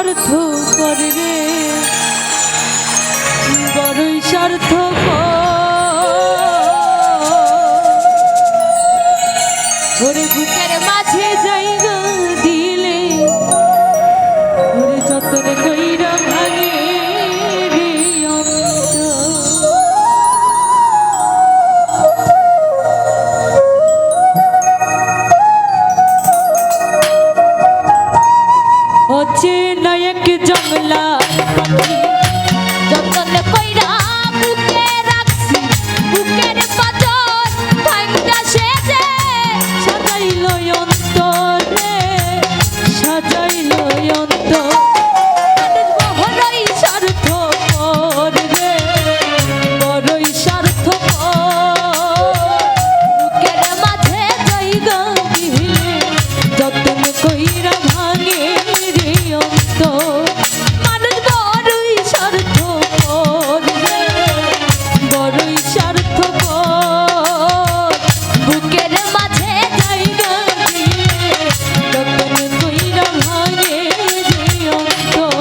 স্বার্থ করে রে, বড়ই স্বার্থ ওরে বুকের মাঝে জায়গা দিলে ওরে যতন কইরা ভাঙে রে হচ্ছে নায়ক জংলা পাখি যতন কইরা বুকে রাখছি বুকের পাথর ভাঙা সেজে সাজাইল অন্তরে সাজাইল অন্তর বড়ই স্বার্থ রে বড়ই স্বার্থ বুকের মাঝে জায়গা দিলে যতন কইরা ভাঙে রে অন্তর মানুষ বড়ই স্বার্থ রে বড়ই স্বার্থ বুকের মাঝে জায়গা দিলে যতন কইরা ভাঙে রে অন্তর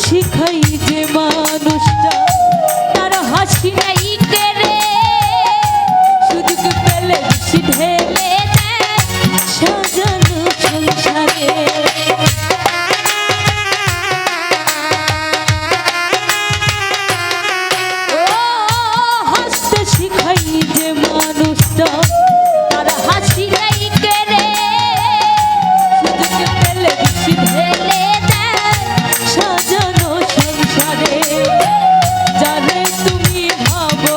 শিখাই যে মানুষটা তার হাসি নাই রে সুযোগ পেলে বেশি ঢেলে দেয় সাজানো সংসারে ও হাসতে শিখাই যে মানুষটা তার হাসি নাই রে সুযোগ পেলে বেশি ঢেলে সাজানো সংসারে যারে তুমি ভাবো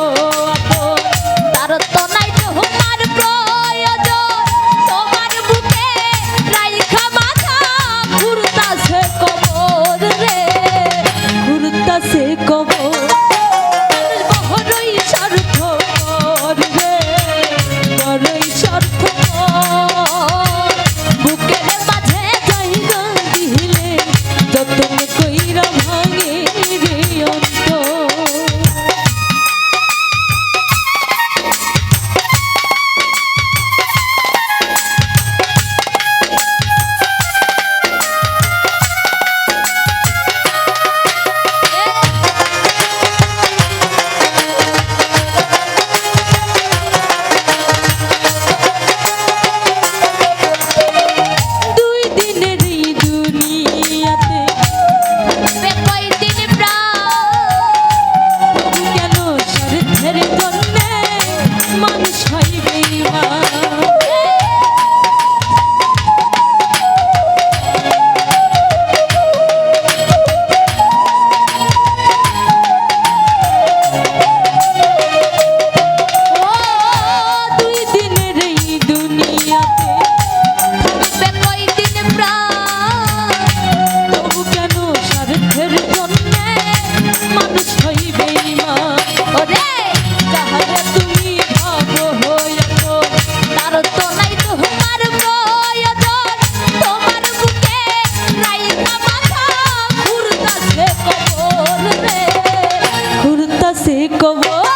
আপন তার তো নাই তোমার প্রয়োজন তোমার বুকে রাইখা মাথা ঘুরতাছে কবর রে ঘুরতাছে কবর বড়ই স্বার্থ রে বড়ই স্বার্থ বুকের মাঝে জায়গা দিলে যতন কইরা ভাঙে রে অন্তর se como